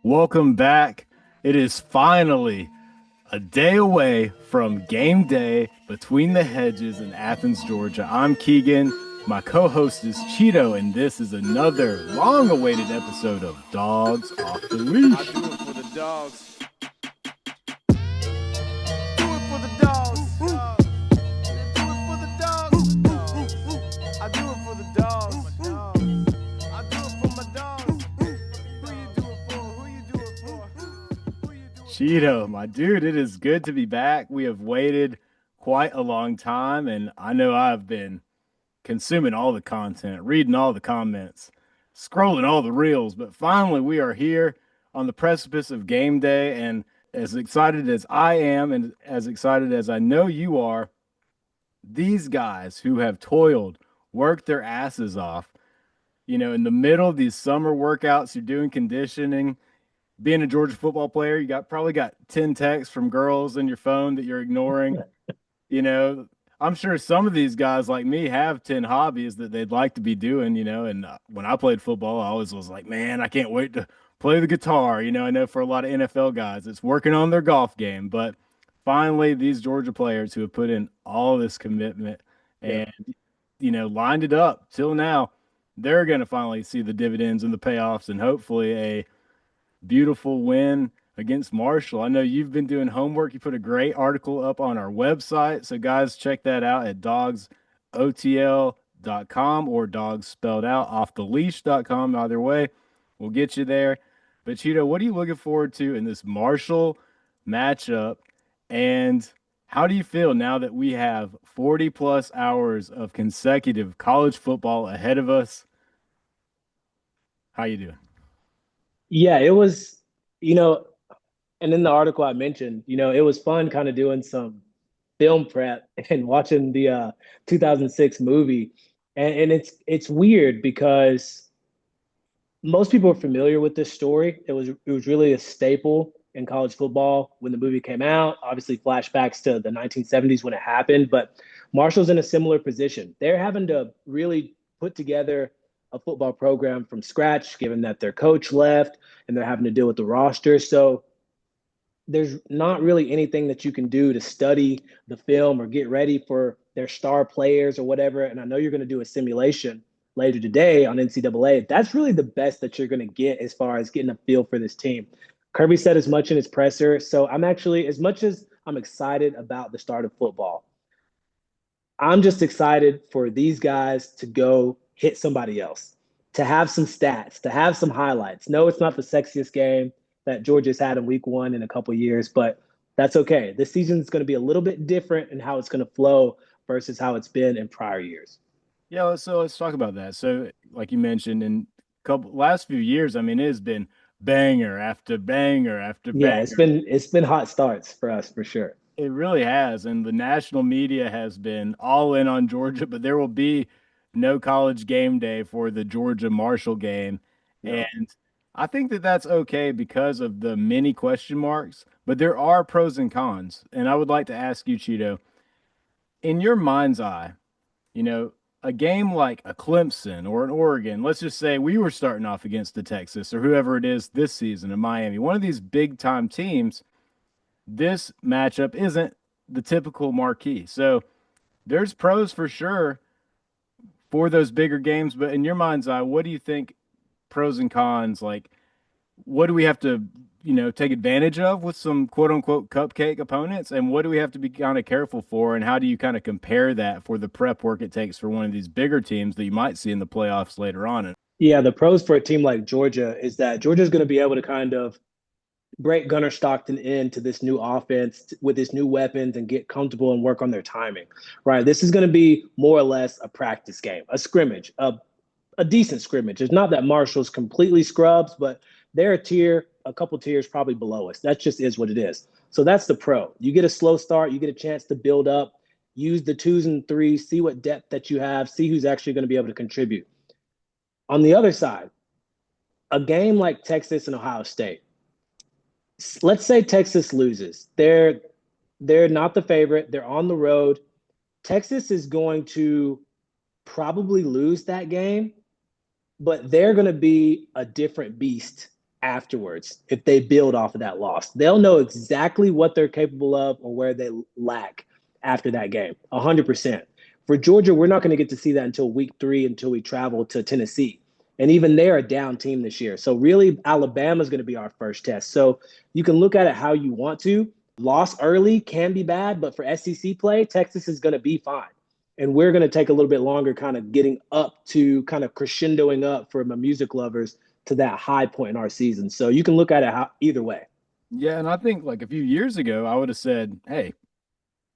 Welcome back. It is finally a day away from game day between the hedges in Athens, Georgia. I'm Keegan. My co host is Chito, and this is another long awaited episode of Dogs Off the I Leash. do it for the dogs. Do it for the dogs. Do it for the dogs. I do it for the dogs. I do it for my dogs. Who you do it for? Who you do it for? Who you do it Chito, my dude, it is good to be back. We have waited quite a long time, and I know I've been consuming all the content, reading all the comments, scrolling all the reels, but finally we are here on the precipice of game day. And as excited as I am, and as excited as I know you are, these guys who have toiled, worked their asses off, in the middle of these summer workouts, you're doing conditioning. Being a Georgia football player, you probably got 10 texts from girls in your phone that you're ignoring. You know, I'm sure some of these guys like me have 10 hobbies that they'd like to be doing, and when I played football, I always was like, man, I can't wait to play the guitar. I know for a lot of NFL guys, it's working on their golf game, but finally, these Georgia players who have put in all this commitment Yeah. and, lined it up till now, they're going to finally see the dividends and the payoffs and hopefully a beautiful win against Marshall. I know you've been doing homework. You put a great article up on our website. So, guys, check that out at dogsotl.com or dogs spelled out offtheleash.com. Either way, we'll get you there. But, Cheeto, what are you looking forward to in this Marshall matchup? And how do you feel now that we have 40 plus hours of consecutive college football ahead of us? How you doing? Yeah, it was, you know, and in the article I mentioned, it was fun kind of doing some film prep and watching the 2006 movie. And it's weird because most people are familiar with this story. It was really a staple in college football when the movie came out. Obviously, flashbacks to the 1970s when it happened, but Marshall's in a similar position. They're having to really put together a football program from scratch, given that their coach left and they're having to deal with the roster. So there's not really anything that you can do to study the film or get ready for their star players or whatever. And I know you're going to do a simulation later today on NCAA. That's really the best that you're going to get as far as getting a feel for this team. Kirby said as much in his presser. So I'm actually, as much as I'm excited about the start of football, I'm just excited for these guys to go hit somebody else, to have some stats, to have some highlights. No, it's not the sexiest game that Georgia's had in week one in a couple years, but that's okay. This season is going to be a little bit different in how it's going to flow versus how it's been in prior years. Yeah, let's talk about that. So, like you mentioned, in couple last few years, I mean, it has been banger after banger after Yeah, banger. it's been hot starts for us for sure. It really has, and the national media has been all in on Georgia, but there will be no college game day for the Georgia Marshall game, No. and I think that that's okay because of the many question marks. But there are pros and cons, and I would like to ask you, Cheeto, in your mind's eye. You know, a game like a Clemson or an Oregon, let's just say we were starting off against the Texas or whoever it is this season in Miami, one of these big time teams, this matchup isn't the typical marquee. So there's pros for sure for those bigger games. But in your mind's eye, what do you think pros and cons? Like, what do we have to, take advantage of with some quote unquote cupcake opponents? And what do we have to be kind of careful for? And how do you kind of compare that for the prep work it takes for one of these bigger teams that you might see in the playoffs later on? And Yeah, the pros for a team like Georgia is that Georgia's going to be able to kind of break Gunnar Stockton into this new offense with his new weapons and get comfortable and work on their timing, right? This is going to be more or less a practice game, a scrimmage, a decent scrimmage. It's not that Marshall's completely scrubs, but they're a couple tiers probably below us. That just is what it is. So that's the pro. You get a slow start, you get a chance to build up, use the twos and threes, see what depth that you have, see who's actually going to be able to contribute. On the other side, a game like Texas and Ohio State, let's say Texas loses. They're not the favorite. They're on the road. Texas is going to probably lose that game, but they're going to be a different beast afterwards if they build off of that loss. They'll know exactly what they're capable of or where they lack after that game. 100%. For Georgia, we're not going to get to see that until week 3 until we travel to Tennessee. And even they're a down team this year. So really, Alabama's going to be our first test. So you can look at it how you want to. Loss early can be bad, but for SEC play, Texas is going to be fine. And we're going to take a little bit longer kind of getting up to kind of crescendoing up for my music lovers to that high point in our season. So you can look at it either way. Yeah, and I think like a few years ago, I would have said, "Hey,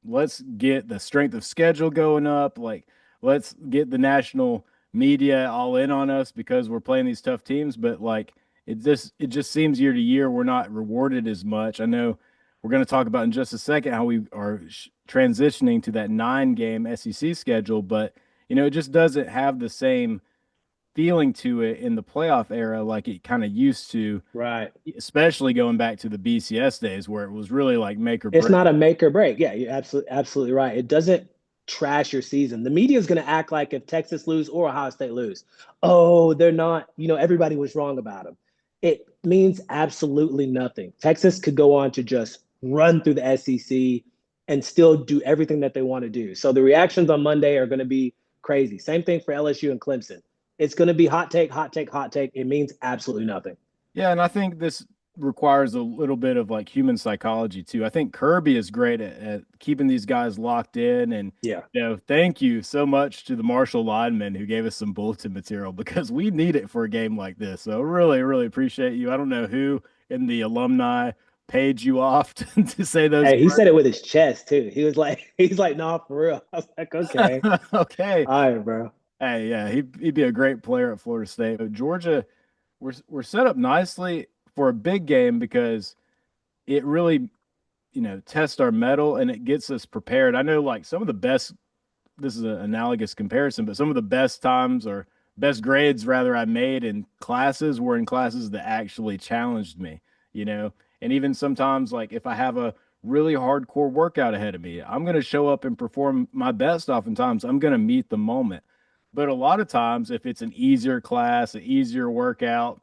let's get the strength of schedule going up. Like, let's get the national media all in on us because we're playing these tough teams." But like, it just seems year to year we're not rewarded as much. I know we're going to talk about in just a second how we are transitioning to that 9 game SEC schedule, but it just doesn't have the same feeling to it in the playoff era like it kind of used to, Right. especially going back to the BCS days where it was really like make or It's break. not a make or break. Yeah, you're absolutely right. It doesn't trash your season. The media is going to act like if Texas lose or Ohio State lose, oh, they're not, everybody was wrong about them. It means absolutely nothing. Texas could go on to just run through the SEC and still do everything that they want to do. So the reactions on Monday are going to be crazy. Same thing for LSU and Clemson. It's going to be hot take, hot take, hot take. It means absolutely nothing. Yeah, and I think this requires a little bit of like human psychology too. I think Kirby is great at keeping these guys locked in. And Yeah. thank you so much to the Marshall linemen who gave us some bulletin material because we need it for a game like this. So really, really appreciate you. I don't know who in the alumni paid you off to say those Hey, he said words. it with his chest too. He's like, nah, for real. I was like, okay, Okay. all right, bro. Hey, yeah, he'd be a great player at Florida State. But Georgia, we're set up nicely for a big game because it really, tests our metal and it gets us prepared. I know like some of the best, this is an analogous comparison, but some of the best times or best grades rather I made in classes were in classes that actually challenged me, you know. And even sometimes like if I have a really hardcore workout ahead of me, I'm going to show up and perform my best. Oftentimes I'm going to meet the moment. But a lot of times if it's an easier class, an easier workout,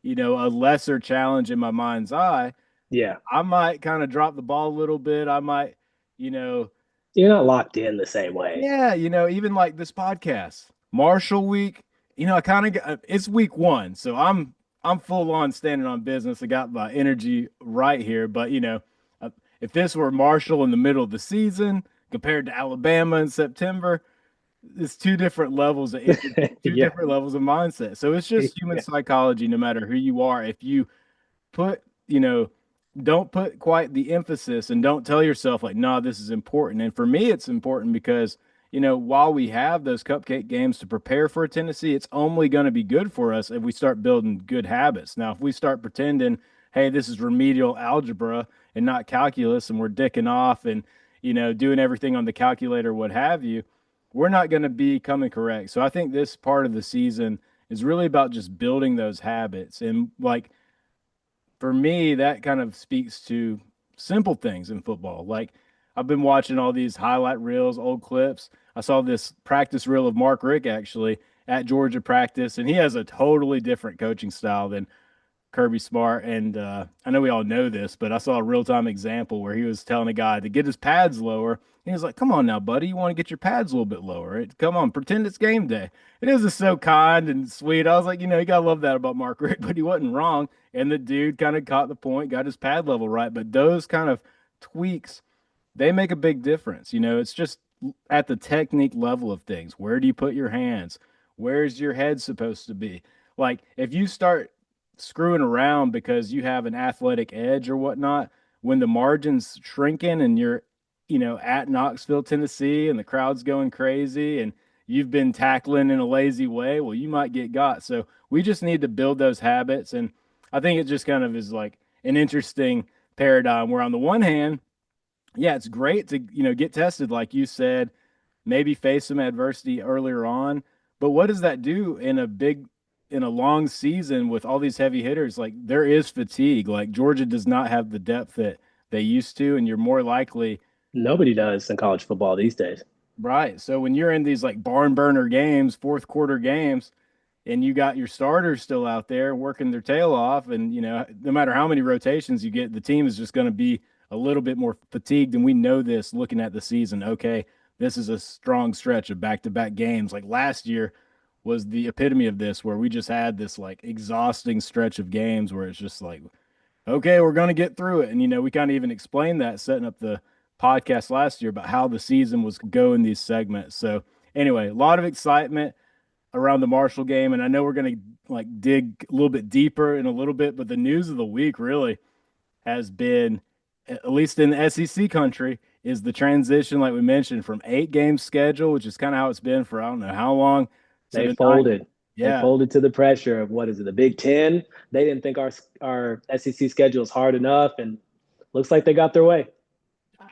a lesser challenge in my mind's eye, Yeah, I might kind of drop the ball a little bit. I might, you know, you're not locked in the same way. yeah, even like this podcast, Marshall week, I kind of it's week 1, so I'm full on standing on business. I got my energy right here, but uh, if this were Marshall in the middle of the season compared to Alabama in September, it's two different levels of energy, two Yeah, different levels of mindset. So it's just human yeah, psychology, no matter who you are. If you put, don't put quite the emphasis and don't tell yourself like, nah, this is important. And for me, it's important because, while we have those cupcake games to prepare for Tennessee, it's only going to be good for us if we start building good habits. Now, if we start pretending, hey, this is remedial algebra and not calculus, and we're dicking off and, doing everything on the calculator, what have you, we're not going to be coming correct. So I think this part of the season is really about just building those habits. And like, for me, that kind of speaks to simple things in football. Like I've been watching all these highlight reels, old clips. I saw this practice reel of Mark Rick actually at Georgia practice, and he has a totally different coaching style than Kirby Smart. And I know we all know this, but I saw a real time example where he was telling a guy to get his pads lower. He was like, "Come on now, buddy, you want to get your pads a little bit lower? Come on, pretend it's game day." It was just so kind and sweet. I was like, you gotta love that about Mark Rick, but he wasn't wrong. And the dude kind of caught the point, got his pad level right. But those kind of tweaks, they make a big difference. It's just at the technique level of things. Where do you put your hands? Where's your head supposed to be? Like if you start screwing around because you have an athletic edge or whatnot, when the margin's shrinking and you're, at Knoxville, Tennessee, and the crowd's going crazy and you've been tackling in a lazy way, well, you might get got. So we just need to build those habits. And I think it just kind of is like an interesting paradigm where on the one hand, yeah, it's great to, get tested, like you said, maybe face some adversity earlier on. But what does that do in a long season with all these heavy hitters? Like there is fatigue. Like Georgia does not have the depth that they used to, and you're more likely, nobody does in college football these days. right. So when you're in these like barn burner games, fourth quarter games, and you got your starters still out there working their tail off. And, no matter how many rotations you get, the team is just going to be a little bit more fatigued. And we know this looking at the season. Okay, this is a strong stretch of back to back games. Like last year was the epitome of this, where we just had this like exhausting stretch of games where it's just like, okay, we're going to get through it. And, we kind of even explained that setting up the podcast last year about how the season was going these segments. So, anyway, a lot of excitement around the Marshall game. And I know we're going to like dig a little bit deeper in a little bit, but the news of the week really has been, at least in the SEC country, is the transition, like we mentioned, from 8 game schedule, which is kind of how it's been for I don't know how long, to They the nine. folded. They Yeah, folded to the pressure of what is it, the Big Ten? They didn't think our SEC schedule is hard enough, and looks like they got their way.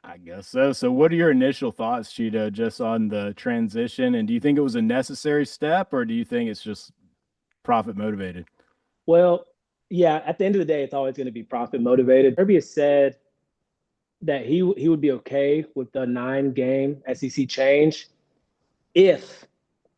I guess so. So, what are your initial thoughts, Cheeto, just on the transition? And do you think it was a necessary step, or do you think it's just profit motivated? Well, yeah, at the end of the day, it's always going to be profit motivated. Kirby has said that he would be okay with the 9 game SEC change if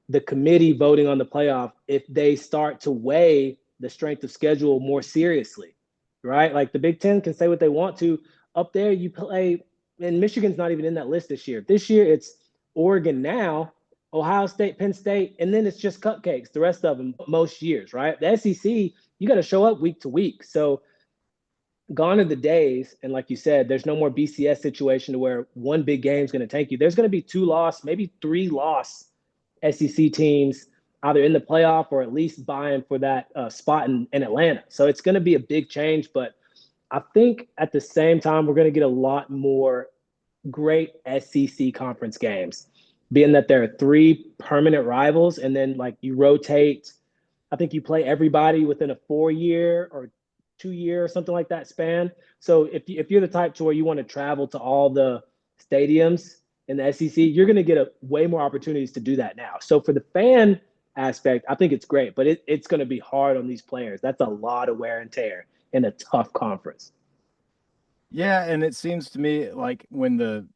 the committee voting on the playoff, if they start to weigh the strength of schedule more seriously, right? Like the Big Ten can say what they want to. Up there, you play, and Michigan's not even in that list this year. This year, it's Oregon now, Ohio State, Penn State, and then it's just cupcakes the rest of them most years, right? The SEC, you got to show up week to week. So gone are the days, and like you said, there's no more BCS situation to where one big game is going to tank you. There's going to be 2 loss, maybe 3 loss SEC teams either in the playoff or at least vying for that spot in Atlanta. So it's going to be a big change, but I think at the same time we're going to get a lot more great SEC conference games, being that there are 3 permanent rivals, and then like you rotate. I think you play everybody within a 4 year or 2 year or something like that span. So if you're the type to where you want to travel to all the stadiums in the SEC, you're going to get way more opportunities to do that now. So for the fan aspect, I think it's great, but it's going to be hard on these players. That's a lot of wear and tear in a tough conference. Yeah, and it seems to me like when the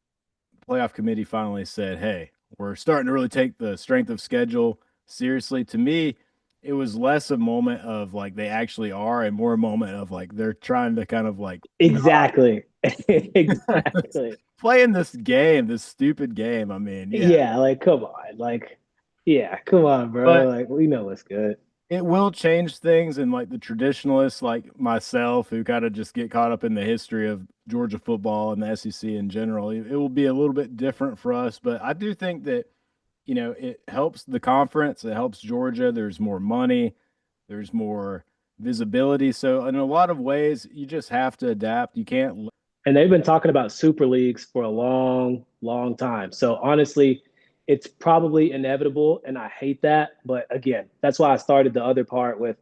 playoff committee finally said, "Hey, we're starting to really take the strength of schedule seriously." To me, it was less a moment of like they actually are, and more a moment of like they're trying to kind of like not Exactly. Exactly. playing this game, this stupid game. I mean, yeah, Yeah, like come on. Like, yeah, come on, bro. but Like, we know what's good. it will change things, and like the traditionalists like myself who kind of just get caught up in the history of Georgia football and the SEC in general, it will be a little bit different for us. But I do think that it helps the conference. It helps Georgia. There's more money. There's more visibility. So in a lot of ways, you just have to adapt. You can't. And they've been talking about super leagues for a long, long time. So honestly, it's probably inevitable, and I hate that. But again, that's why I started the other part with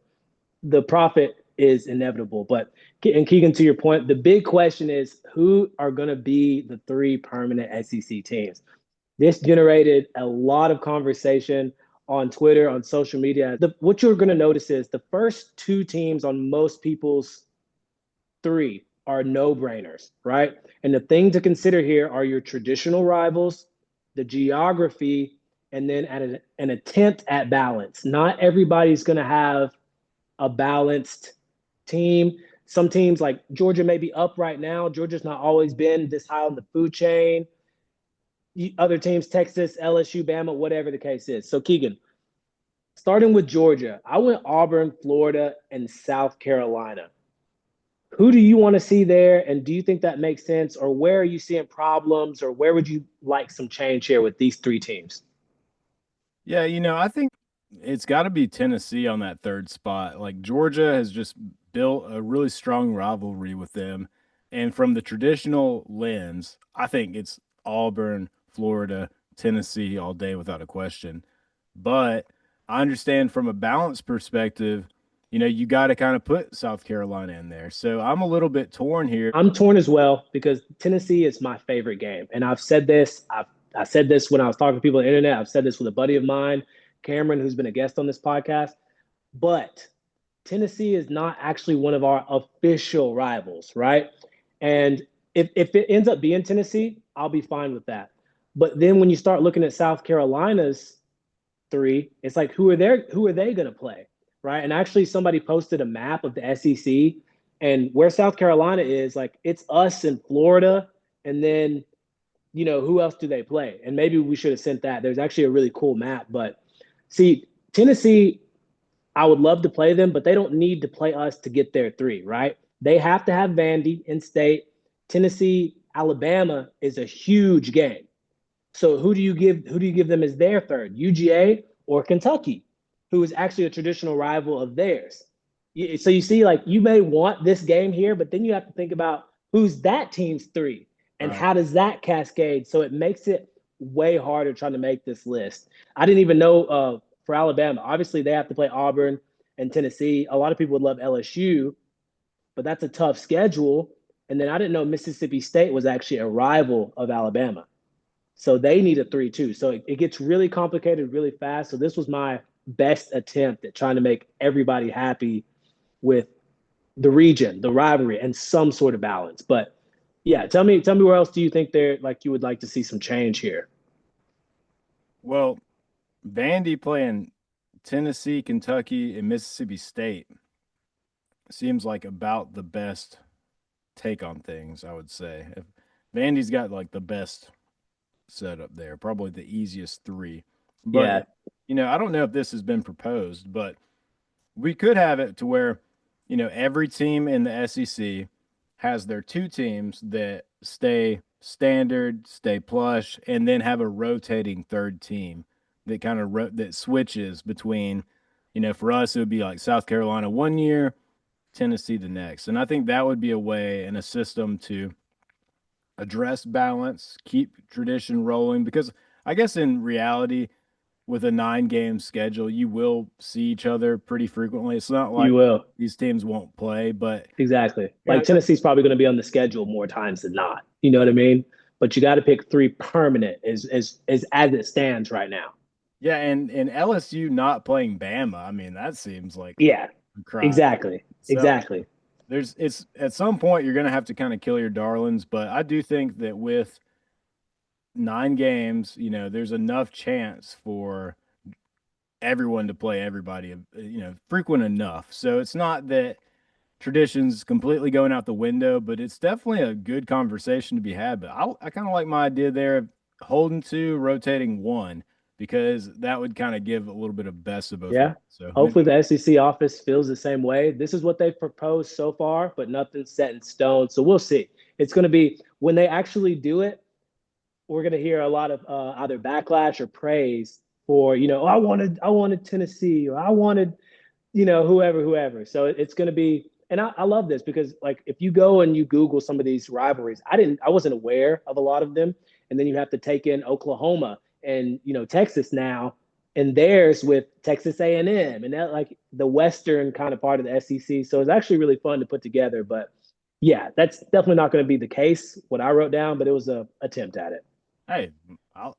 the profit is inevitable. But and Keegan, to your point, the big question is who are going to be the 3 permanent SEC teams. This generated a lot of conversation on Twitter, on social media. What you're going to notice is the first 2 teams on most people's 3 are no-brainers, right? And the thing to consider here are your traditional rivals, the geography, and then an attempt at balance. Not everybody's going to have a balanced team. Some teams like Georgia may be up right now. Georgia's not always been this high on the food chain. Other teams, Texas, LSU, Bama, whatever the case is. So, Keegan, starting with Georgia, I went Auburn, Florida, and South Carolina. Who do you want to see there? And do you think that makes sense? Or where are you seeing problems? Or where would you like some change here with these 3 teams? Yeah, I think it's got to be Tennessee on that third spot. Like Georgia has just built a really strong rivalry with them. And from the traditional lens, I think it's Auburn, Florida, Tennessee all day without a question. But I understand from a balance perspective, you got to kind of put South Carolina in there. So I'm a little bit torn here. I'm torn as well because Tennessee is my favorite game. And I've said this. I said this when I was talking to people on the internet. I've said this with a buddy of mine, Cameron, who's been a guest on this podcast. But Tennessee is not actually one of our official rivals, right? And if it ends up being Tennessee, I'll be fine with that. But then when you start looking at South Carolina's three. It's like who are they going to play, right? And actually, somebody posted a map of the SEC and where South Carolina is. Like it's us in Florida, and then who else do they play? And maybe we should have sent that. There's actually a really cool map, but see, Tennessee, I would love to play them, but they don't need to play us to get their three, right? They have to have Vandy in state. Tennessee, Alabama is a huge game. So who do you give them as their third? UGA or Kentucky, who is actually a traditional rival of theirs. So you see, like you may want this game here, but then you have to think about who's that team's three and Right. how does that cascade. So it makes it way harder trying to make this list. I didn't even know for Alabama. Obviously, they have to play Auburn and Tennessee. A lot of people would love LSU, but that's a tough schedule. And then I didn't know Mississippi State was actually a rival of Alabama. So they need a 3-2. So it gets really complicated really fast. So this was my best attempt at trying to make everybody happy with the region, the rivalry, and some sort of balance. But yeah, tell me where else do you think there like you would like to see some change here? Well, Vandy playing Tennessee, Kentucky, and Mississippi State seems like about the best take on things, I would say. If Vandy's got like the best setup there, probably the easiest three. But, Yeah, I don't know if this has been proposed, but we could have it to where, every team in the SEC has their two teams that stay standard, stay plush, and then have a rotating third team that kind of that switches between, for us it would be like South Carolina one year, Tennessee the next. And I think that would be a way and a system to address balance, keep tradition rolling because I guess in reality with a 9-game schedule, you will see each other pretty frequently. It's not like you will. these teams won't play, but Exactly. yeah, Like Tennessee's probably going to be on the schedule more times than not. You know what I mean? But you got to pick three permanent as it stands right now. yeah, and LSU not playing Bama, I mean, that seems like Yeah, a crime. exactly. So Exactly. it's at some point you're gonna have to kind of kill your darlings, but I do think that with 9 games, there's enough chance for everyone to play everybody, frequent enough. So it's not that tradition's completely going out the window, but it's definitely a good conversation to be had. But I kind of like my idea there of holding two, rotating one, because that would kind of give a little bit of best of both Yeah. worlds. So maybe, Hopefully the SEC office feels the same way. This is what they've proposed so far, but nothing's set in stone. So we'll see. It's going to be when they actually do it, we're going to hear a lot of either backlash or praise for, oh, I wanted Tennessee or I wanted, whoever. So it's going to be, and I love this because like if you go and you Google some of these rivalries, I wasn't aware of a lot of them, and then you have to take in Oklahoma and Texas now, and theirs with Texas A&M, and that like the western kind of part of the SEC. So it's actually really fun to put together. But yeah, that's definitely not going to be the case what I wrote down, but it was a attempt at it. hey, I'll,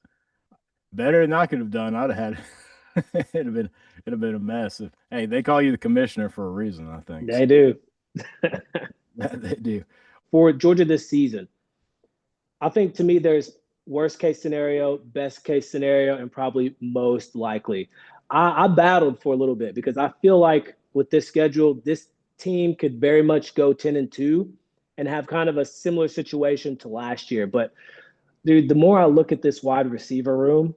better than I could have done. I'd have had it'd have been a mess. Hey, they call you the commissioner for a reason, I think. So They do. they do. For Georgia this season, I think to me there's worst case scenario, best case scenario, and probably most likely. I battled for a little bit because I feel like with this schedule, this team could very much go 10-2 and have kind of a similar situation to last year. But dude, the more I look at this wide receiver room,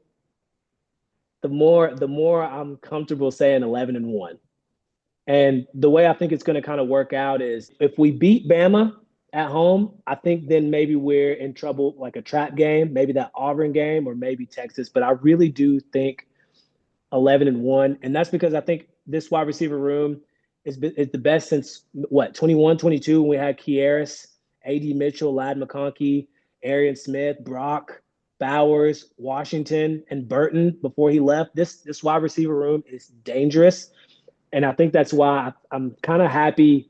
the more I'm comfortable saying 11-1. And the way I think it's going to kind of work out is if we beat Bama at home, I think then maybe we're in trouble like a trap game, maybe that Auburn game or maybe Texas. But I really do think 11-1. And that's because I think this wide receiver room is the best since what, 21, 22 when we had Kieris, AD Mitchell, Lad McConkey, Arian Smith, Brock, Bowers, Washington, and Burton before he left. This wide receiver room is dangerous. And I think that's why I'm kind of happy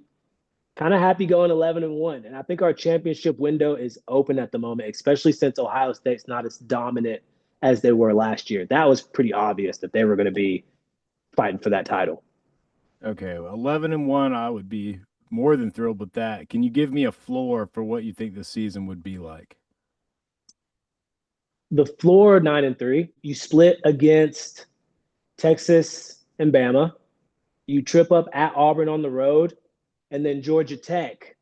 going 11-1. And I think our championship window is open at the moment, especially since Ohio State's not as dominant as they were last year. That was pretty obvious that they were going to be fighting for that title. Okay, well, 11-1, I would be more than thrilled with that. Can you give me a floor for what you think the season would be like? The floor 9-3. You split against Texas and Bama. You trip up at Auburn on the road, and then Georgia Tech,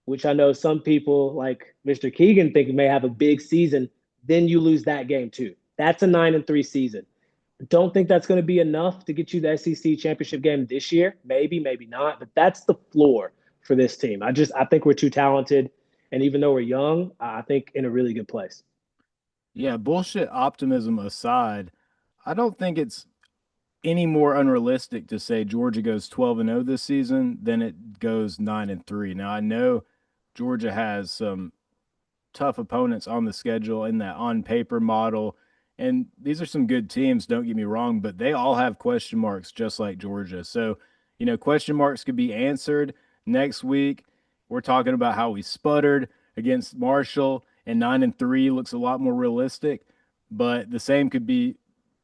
which I know some people like Mr. Keegan think may have a big season. Then you lose that game too. That's a 9-3 season. Don't think that's going to be enough to get you the SEC championship game this year. Maybe, maybe not. But that's the floor for this team. I think we're too talented, and even though we're young, I think in a really good place. Yeah, bullshit optimism aside, I don't think it's any more unrealistic to say Georgia goes 12-0 this season than it goes 9-3. Now I know Georgia has some tough opponents on the schedule in that on paper model. And these are some good teams, don't get me wrong, but they all have question marks just like Georgia. So, question marks could be answered next week. We're talking about how we sputtered against Marshall, and 9-3 looks a lot more realistic. But the same could be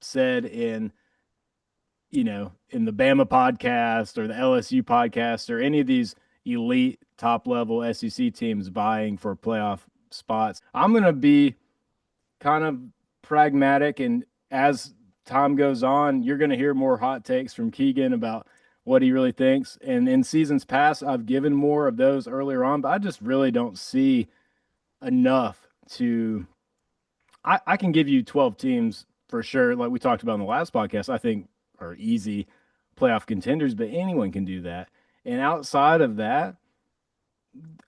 said in the Bama podcast or the LSU podcast or any of these elite top level SEC teams vying for playoff spots. I'm going to be kind of pragmatic, and as time goes on, you're going to hear more hot takes from Keegan about what he really thinks. And in seasons past, I've given more of those earlier on, but I just really don't see enough to. I can give you 12 teams for sure, like we talked about in the last podcast, I think are easy playoff contenders, but anyone can do that. And outside of that,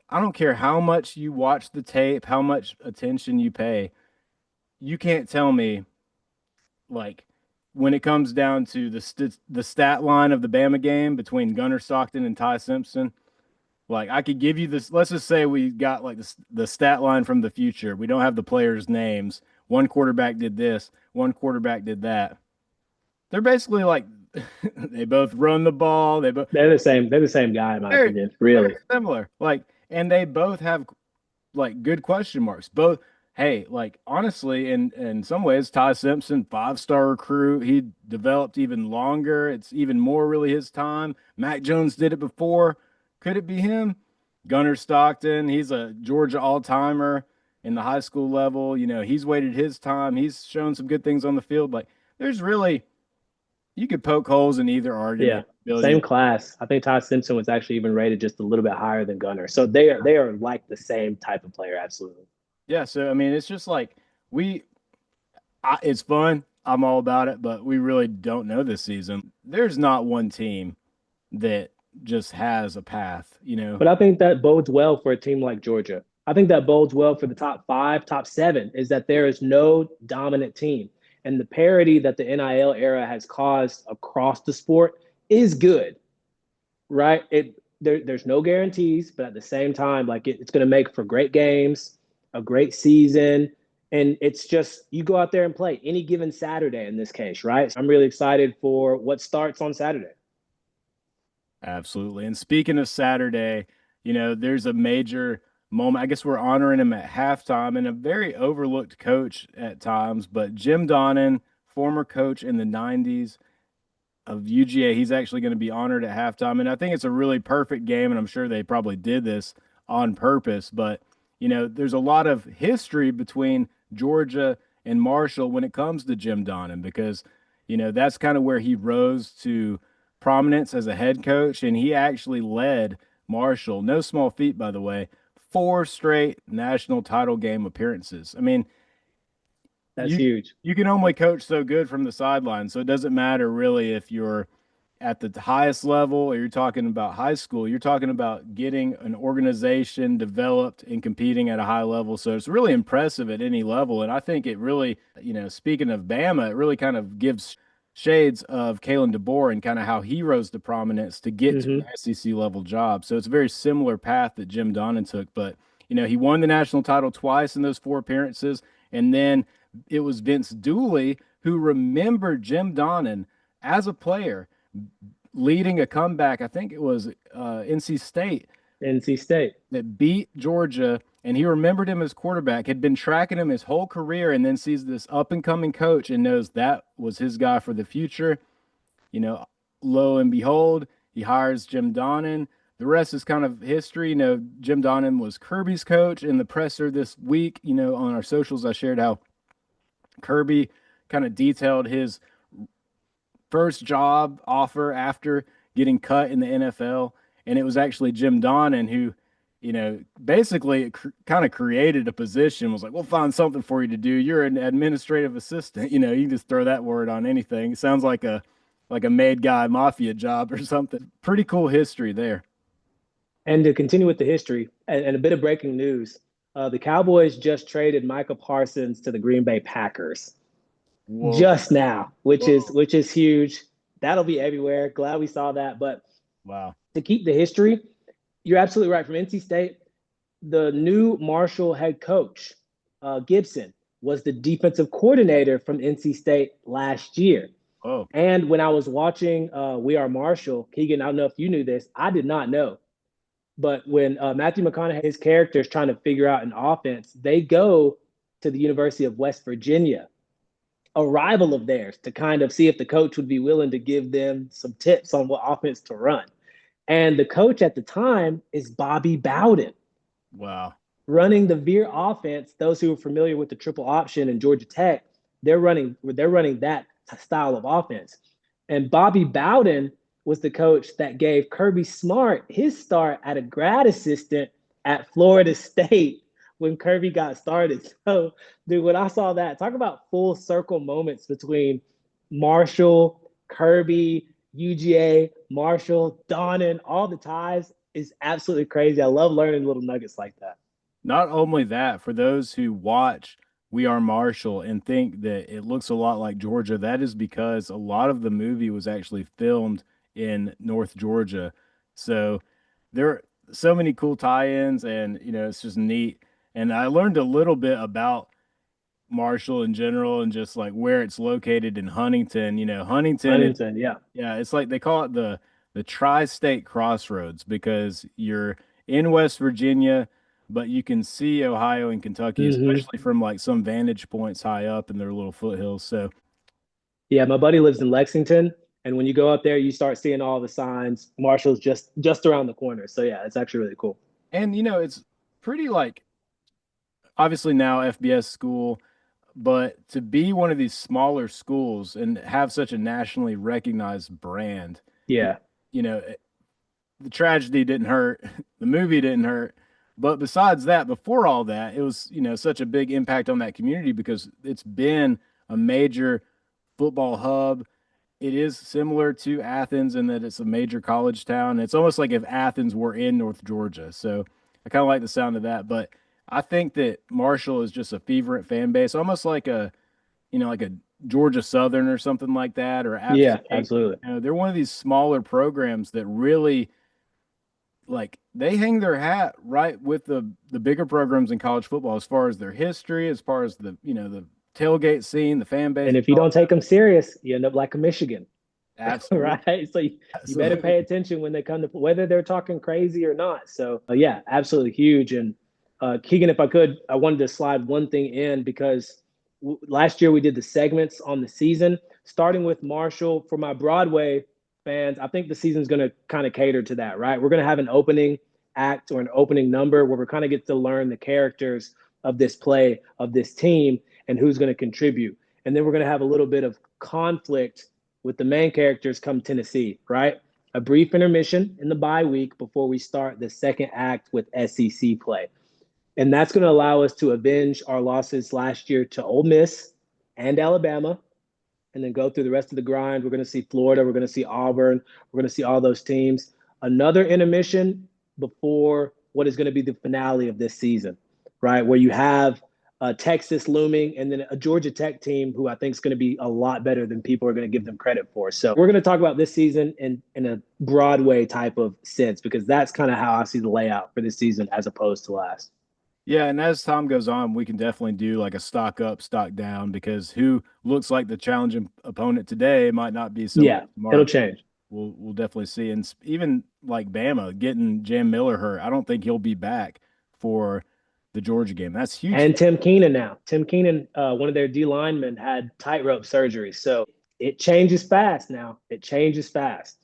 I don't care how much you watch the tape, how much attention you pay. You can't tell me, like, when it comes down to the stat line of the Bama game between Gunnar Stockton and Ty Simpson, like I could give you this. Let's just say we got like the stat line from the future. We don't have the players' names. One quarterback did this. One quarterback did that. They're basically like they both run the ball. They both They're the same. They're the same guy, in my very, opinion. very Really. similar. Like, and they both have like good question marks. Both, hey, like honestly, in some ways, Ty Simpson, 5-star recruit, he developed even longer. It's even more really his time. Mac Jones did it before. Could it be him? Gunnar Stockton, he's a Georgia all-timer in the high school level. He's waited his time. He's shown some good things on the field. Like, there's really you could poke holes in either Yeah. argument. Same Ability, class. I think Ty Simpson was actually even rated just a little bit higher than Gunner. So they are like the same type of player, absolutely. yeah. So I mean, it's just like we it's fun. I'm all about it, but we really don't know this season. There's not one team that just has a path. But I think that bodes well for a team like Georgia. I think that bodes well for the top five, top seven, is that there is no dominant team. And the parity that the NIL era has caused across the sport is good, right? There's no guarantees, but at the same time, like it's going to make for great games, a great season, and it's just you go out there and play any given Saturday in this case, right? So I'm really excited for what starts on Saturday. Absolutely. And speaking of Saturday, there's a major moment. I guess we're honoring him at halftime and a very overlooked coach at times, but Jim Donnan, former coach in the 90s of UGA, he's actually going to be honored at halftime. And I think it's a really perfect game, and I'm sure they probably did this on purpose, but there's a lot of history between Georgia and Marshall when it comes to Jim Donnan because, that's kind of where he rose to prominence as a head coach, and he actually led Marshall, no small feat, by the way, 4 straight national title game appearances. I mean, That's you huge. you can only coach so good from the sideline, so it doesn't matter really if you're at the highest level or you're talking about high school. You're talking about getting an organization developed and competing at a high level. So it's really impressive at any level. And I think it really, speaking of Bama, it really kind of gives shades of Kalen DeBoer and kind of how he rose to prominence to get to an Hmm. SEC level job. So it's a very similar path that Jim Donnan took. But, he won the national title twice in those 4 appearances. And then it was Vince Dooley who remembered Jim Donnan as a player leading a comeback. I think it was NC State NC State. that beat Georgia, and he remembered him as quarterback, had been tracking him his whole career, and then sees this up and coming coach and knows that was his guy for the future. You know, lo and behold, he hires Jim Donnan. The rest is kind of history. Jim Donnan was Kirby's coach in the presser this week. On our socials, I shared how Kirby kind of detailed his first job offer after getting cut in the NFL, and it was actually Jim Donnan who, basically kind of created a position. Was like, we'll find something for you to do. You're an administrative assistant. You can just throw that word on anything. It sounds like a made guy mafia job or something. Pretty cool history there. And to continue with the history and a bit of breaking news, the Cowboys just traded Micah Parsons to the Green Bay Packers Whoa. just now, which is Whoa. which is huge. That'll be everywhere. Glad we saw that. But Wow. to keep the history, you're absolutely right. From NC State, the new Marshall head coach, Gibson, was the defensive coordinator from NC State last year. Oh, And when I was watching We Are Marshall, Keegan, I don't know if you knew this. I did not know. But when Matthew McConaughey, his character is trying to figure out an offense, they go to the University of West Virginia, a rival of theirs, to kind of see if the coach would be willing to give them some tips on what offense to run. And the coach at the time is Bobby Bowden, wow. running the Veer offense. Those who are familiar with the triple option in Georgia Tech, they're running that style of offense. And Bobby Bowden was the coach that gave Kirby Smart his start at a grad assistant at Florida State when Kirby got started. So, dude, when I saw that, talk about full circle moments between Marshall, Kirby, UGA, Marshall, Donnan, all the ties is absolutely crazy. I love learning little nuggets like that. Not only that, for those who watch We Are Marshall and think that it looks a lot like Georgia, that is because a lot of the movie was actually filmed in North Georgia. So there are so many cool tie-ins, and it's just neat. And I learned a little bit about Marshall in general and just like where it's located in Huntington. Huntington is, Huntington, yeah. yeah, it's like they call it the tri-state crossroads because you're in West Virginia, but you can see Ohio and Kentucky, Mm-hmm. especially from like some vantage points high up in their little foothills. So, Yeah, my buddy lives in Lexington, and when you go up there, you start seeing all the signs. Marshall's just around the corner. So yeah, it's actually really cool. and it's pretty like obviously now FBS school, but to be one of these smaller schools and have such a nationally recognized brand, it, Yeah. the tragedy didn't hurt, the movie didn't hurt. But besides that, before all that, it was, such a big impact on that community because it's been a major football hub. It is similar to Athens in that it's a major college town. It's almost like if Athens were in North Georgia. So I kind of like the sound of that. But I think that Marshall is just a favorite fan base, almost like like a Georgia Southern or something like that, or App Yeah, State. absolutely. They're one of these smaller programs that really like they hang their hat right with the bigger programs in college football as far as their history, as far as the tailgate scene, the fan base. And if you don't take them serious, you end up like a Michigan, Absolutely, right? So you better absolutely. pay attention when they come to whether they're talking crazy or not. So yeah, absolutely huge. And Keegan, if I could, I wanted to slide one thing in because last year we did the segments on the season, starting with Marshall. For my Broadway fans, I think the season's going to kind of cater to that, right? We're going to have an opening act or an opening number where we kind of get to learn the characters of this play, of this team, and who's going to contribute. And then we're going to have a little bit of conflict with the main characters come Tennessee, right? A brief intermission in the bye week before we start the second act with SEC play. And that's going to allow us to avenge our losses last year to Ole Miss and Alabama, and then go through the rest of the grind. We're going to see Florida. We're going to see Auburn. We're going to see all those teams. Another intermission before what is going to be the finale of this season, right? Where you have Texas looming and then a Georgia Tech team who I think is going to be a lot better than people are going to give them credit for. So we're going to talk about this season in a Broadway type of sense because that's kind of how I see the layout for this season as opposed to last. Yeah, and as time goes on, we can definitely do like a stock up, stock down because who looks like the challenging opponent today might not be somebody Yeah, it'll tomorrow. change. We'll definitely see, and even like Bama getting Jam Miller hurt, I don't think he'll be back for the Georgia game. That's huge. And Tim Keenan now. Tim Keenan, one of their D linemen, had tightrope surgery. So it changes fast now. It changes fast.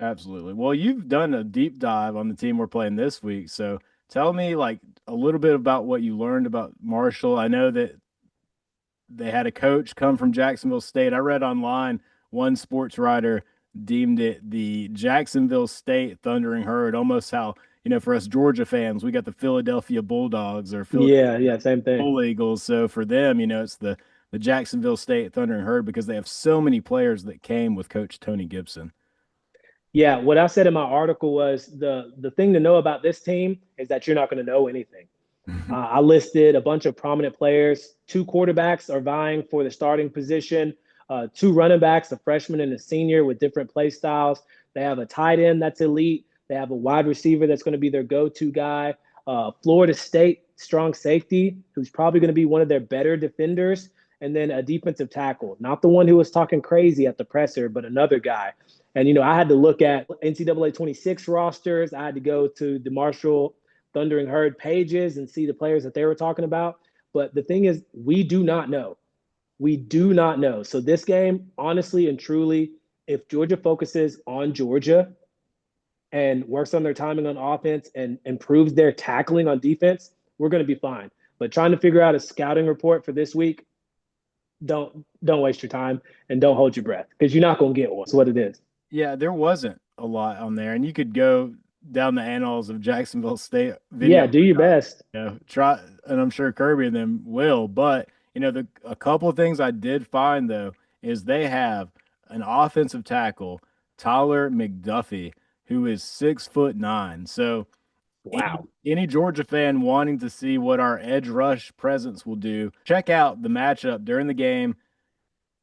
Absolutely. Well, you've done a deep dive on the team we're playing this week, so tell me like a little bit about what you learned about Marshall. I know that they had a coach come from Jacksonville State. I read online one sports writer deemed it the Jacksonville State Thundering Herd, almost how, for us Georgia fans, we got the Philadelphia Bulldogs or Philadelphia Yeah, same thing. Bull Eagles. So for them, it's the Jacksonville State Thundering Herd because they have so many players that came with Coach Tony Gibson. Yeah, what I said in my article was the thing to know about this team is that you're not going to know anything. I listed a bunch of prominent players. Two quarterbacks are vying for the starting position. Two running backs, a freshman and a senior, with different play styles. They have a tight end that's elite. They have a wide receiver that's going to be their go-to guy. Florida State strong safety, who's probably going to be one of their better defenders. And then a defensive tackle, not the one who was talking crazy at the presser, but another guy. And, I had to look at NCAA 26 rosters. I had to go to the Marshall Thundering Herd pages and see the players that they were talking about. But the thing is, we do not know. We do not know. So this game, honestly and truly, if Georgia focuses on Georgia and works on their timing on offense and improves their tackling on defense, we're going to be fine. But trying to figure out a scouting report for this week, don't waste your time and don't hold your breath because you're not going to get one. That's what it is. Yeah, there wasn't a lot on there, and you could go down the annals of Jacksonville State video. Yeah, do your best. Try, and I'm sure Kirby and them will. But a couple of things I did find though is they have an offensive tackle, Tyler McDuffie, who is 6'9". So, wow, any Georgia fan wanting to see what our edge rush presence will do, check out the matchup during the game.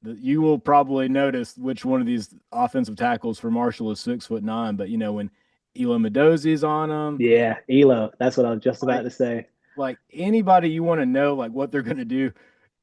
You will probably notice which one of these offensive tackles for Marshall is 6'9". But when Elo Medozi's on them, yeah, Elo, that's what I was just about to say. Like anybody you want to know, like what they're going to do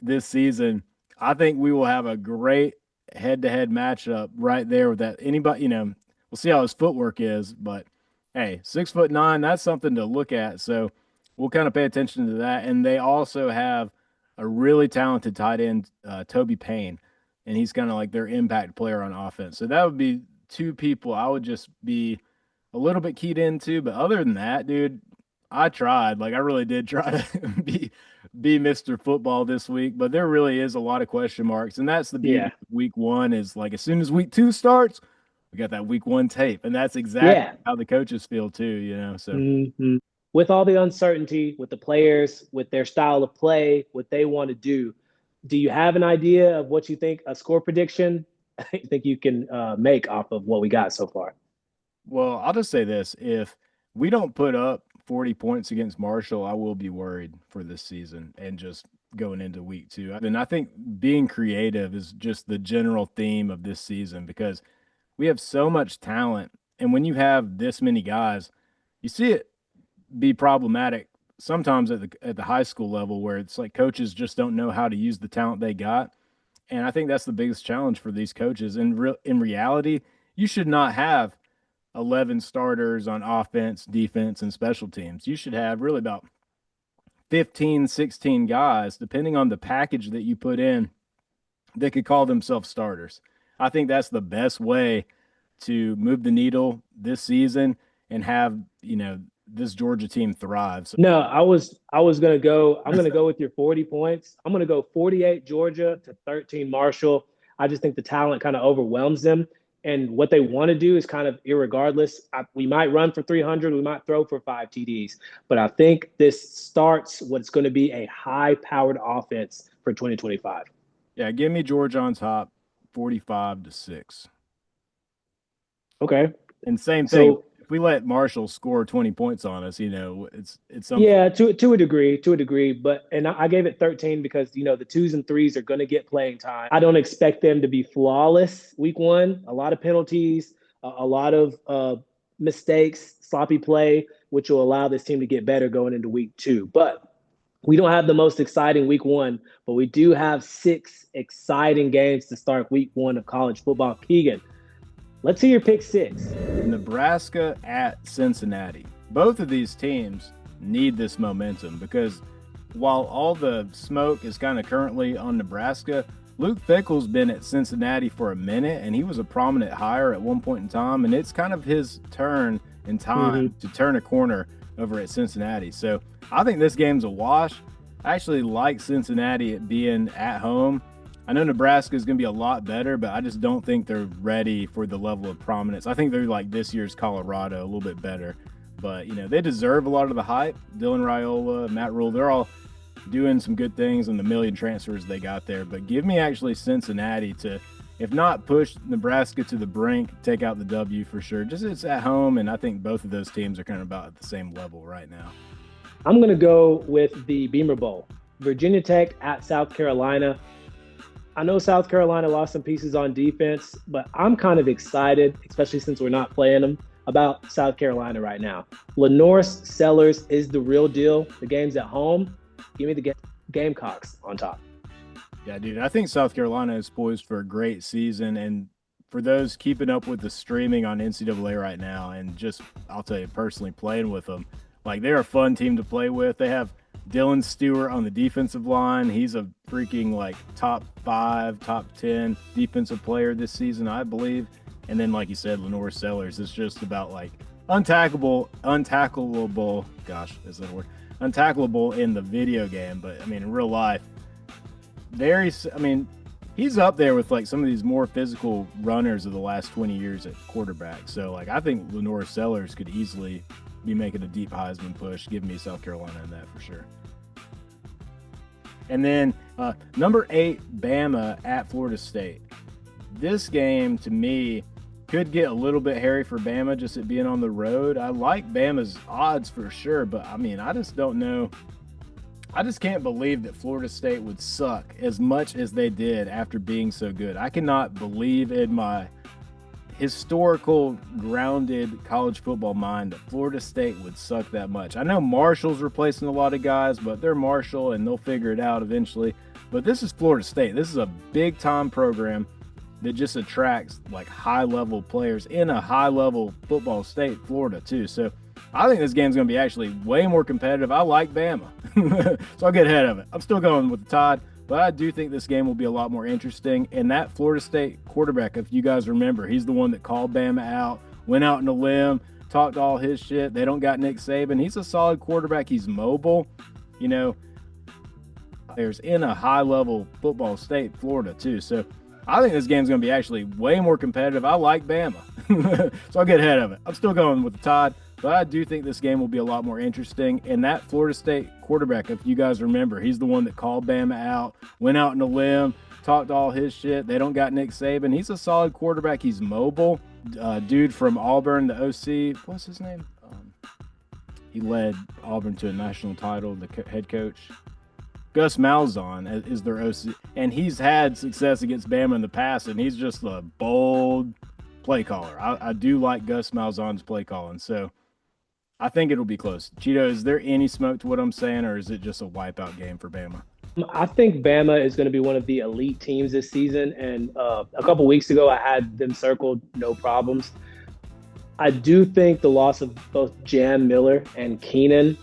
this season, I think we will have a great head-to-head matchup right there with that. Anybody, we'll see how his footwork is, but hey, 6'9", that's something to look at. So we'll kind of pay attention to that. And they also have a really talented tight end, Toby Payne, and he's kind of like their impact player on offense. So that would be two people I would just be a little bit keyed into. But other than that, dude, I tried. Like I really did try to be Mr. Football this week, but there really is a lot of question marks. And that's the beauty of week one is like as soon as week two starts, we got that week one tape. And that's exactly how the coaches feel too, So with all the uncertainty, with the players, with their style of play, what they want to do you have an idea of what you think a score prediction you think you can make off of what we got so far? Well, I'll just say this. If we don't put up 40 points against Marshall, I will be worried for this season and just going into week two. And I think being creative is just the general theme of this season because we have so much talent. And when you have this many guys, you see it be problematic sometimes at the high school level where it's like coaches just don't know how to use the talent they got. And I think that's the biggest challenge for these coaches. In reality, you should not have 11 starters on offense, defense, and special teams. You should have really about 15, 16 guys, depending on the package that you put in, that could call themselves starters. I think that's the best way to move the needle this season and have, this Georgia team thrives. No, I was going to go. I'm going to go with your 40 points. I'm going to go 48 Georgia to 13 Marshall. I just think the talent kind of overwhelms them. And what they want to do is kind of irregardless. We might run for 300. We might throw for 5 TDs. But I think this starts what's going to be a high-powered offense for 2025. Yeah, give me Georgia on top, 45-6. Okay. And same thing. So, if we let Marshall score 20 points on us, it's something. Yeah, to a degree. But I gave it 13 because the 2s and 3s are going to get playing time. I don't expect them to be flawless week one. A lot of penalties, a lot of mistakes, sloppy play, which will allow this team to get better going into week two. But we don't have the most exciting week one, but we do have 6 exciting games to start week one of college football. Keegan, let's see your pick 6. Nebraska at Cincinnati. Both of these teams need this momentum because while all the smoke is kind of currently on Nebraska, Luke Fickell's been at Cincinnati for a minute, and he was a prominent hire at one point in time, and it's kind of his turn in time to turn a corner over at Cincinnati. So I think this game's a wash. I actually like Cincinnati at being at home. I know Nebraska is going to be a lot better, but I just don't think they're ready for the level of prominence. I think they're like this year's Colorado, a little bit better. But, they deserve a lot of the hype. Dylan Raiola, Matt Rule, they're all doing some good things in the million transfers they got there. But give me actually Cincinnati to, if not push Nebraska to the brink, take out the W for sure. Just it's at home, and I think both of those teams are kind of about at the same level right now. I'm going to go with the Beamer Bowl. Virginia Tech at South Carolina. I know South Carolina lost some pieces on defense, but I'm kind of excited, especially since we're not playing them, about South Carolina right now. Lenore's Sellers is the real deal. The game's at home. Give me the Gamecocks on top. Yeah, dude, I think South Carolina is poised for a great season. And for those keeping up with the streaming on NCAA right now, and just, I'll tell you personally, playing with them, like they're a fun team to play with. They have Dylan Stewart on the defensive line. He's a freaking like top 5, top 10 defensive player this season, I believe. And then, like you said, Lenore Sellers is just about like untackleable, gosh, is that a word? Untackleable in the video game. But I mean, in real life, he's up there with like some of these more physical runners of the last 20 years at quarterback. So like, I think Lenore Sellers could easily be making a deep Heisman push. Give me South Carolina in that for sure. And then number 8, Bama at Florida State. This game to me could get a little bit hairy for Bama just at being on the road. I like Bama's odds for sure, but I mean, I just don't know. I just can't believe that Florida State would suck as much as they did after being so good. I cannot believe in my historical, grounded college football mind that Florida State would suck that much. I know Marshall's replacing a lot of guys, but they're Marshall and they'll figure it out eventually. But this is Florida State. This is a big-time program that just attracts like high-level players in a high-level football state, Florida, too. So I think this game's going to be actually way more competitive. I like Bama, so I'll get ahead of it. I'm still going with the Tide, but I do think this game will be a lot more interesting. And that Florida State quarterback, if you guys remember, he's the one that called Bama out, went out on a limb, talked all his shit. They don't got Nick Saban. He's a solid quarterback. He's mobile. There's in a high-level football state, Florida, too. So I think this game's going to be actually way more competitive. I like Bama, so I'll get ahead of it. I'm still going with the Tide, but I do think this game will be a lot more interesting. And that Florida State quarterback, if you guys remember, he's the one that called Bama out, went out on a limb, talked all his shit. They don't got Nick Saban. He's a solid quarterback. He's mobile. Dude from Auburn, the OC, what's his name? He led Auburn to a national title, the head coach. Gus Malzahn is their OC, and he's had success against Bama in the past, and he's just a bold play caller. I do like Gus Malzahn's play calling, so I think it'll be close. Chito, is there any smoke to what I'm saying, or is it just a wipeout game for Bama? I think Bama is going to be one of the elite teams this season, and a couple weeks ago I had them circled, no problems. I do think the loss of both Jam Miller and Keenan,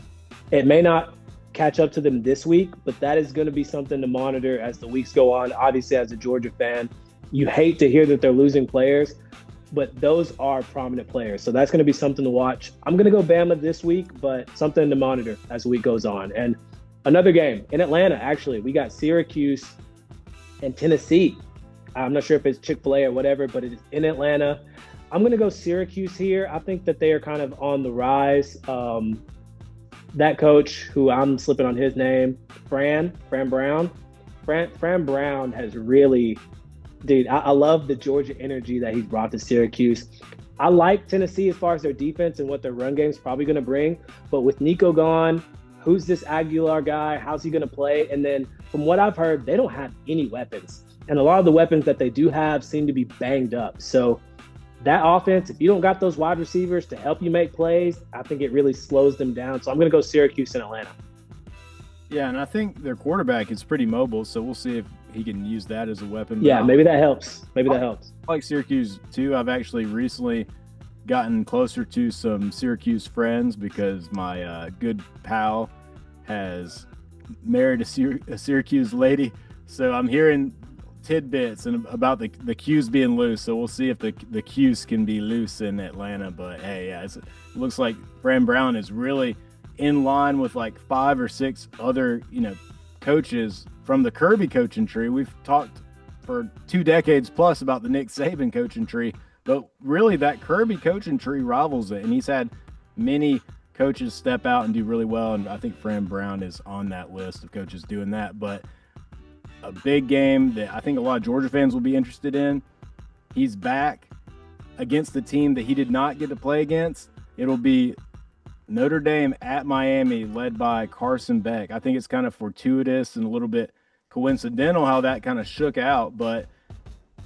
it may not catch up to them this week, but that is going to be something to monitor as the weeks go on. Obviously, as a Georgia fan, you hate to hear that they're losing players, but those are prominent players. So that's going to be something to watch. I'm going to go Bama this week, but something to monitor as the week goes on. And another game in Atlanta, actually, we got Syracuse and Tennessee. I'm not sure if it's Chick-fil-A or whatever, but it's in Atlanta. I'm going to go Syracuse here. I think that they are kind of on the rise. That coach, who I'm slipping on his name, Fran Brown has really, dude, I love the Georgia energy that he's brought to Syracuse. I like Tennessee as far as their defense and what their run game is probably going to bring. But with Nico gone, who's this Aguilar guy? How's he going to play? And then from what I've heard, they don't have any weapons. And a lot of the weapons that they do have seem to be banged up. So that offense, if you don't got those wide receivers to help you make plays, I think it really slows them down. So I'm going to go Syracuse and Atlanta. Yeah, and I think their quarterback is pretty mobile, so we'll see if he can use that as a weapon. Yeah, maybe that helps. I like Syracuse, too. I've actually recently gotten closer to some Syracuse friends because my good pal has married a Syracuse lady. So I'm hearing tidbits and about the Qs being loose, so we'll see if the Qs can be loose in Atlanta. But hey, yeah, it looks like Fran Brown is really in line with like 5 or 6 other coaches from the Kirby coaching tree. We've talked for 2 decades plus about the Nick Saban coaching tree, but really that Kirby coaching tree rivals it. And he's had many coaches step out and do really well. And I think Fran Brown is on that list of coaches doing that. But a big game that I think a lot of Georgia fans will be interested in. He's back against the team that he did not get to play against. It'll be Notre Dame at Miami, led by Carson Beck. I think it's kind of fortuitous and a little bit coincidental how that kind of shook out. But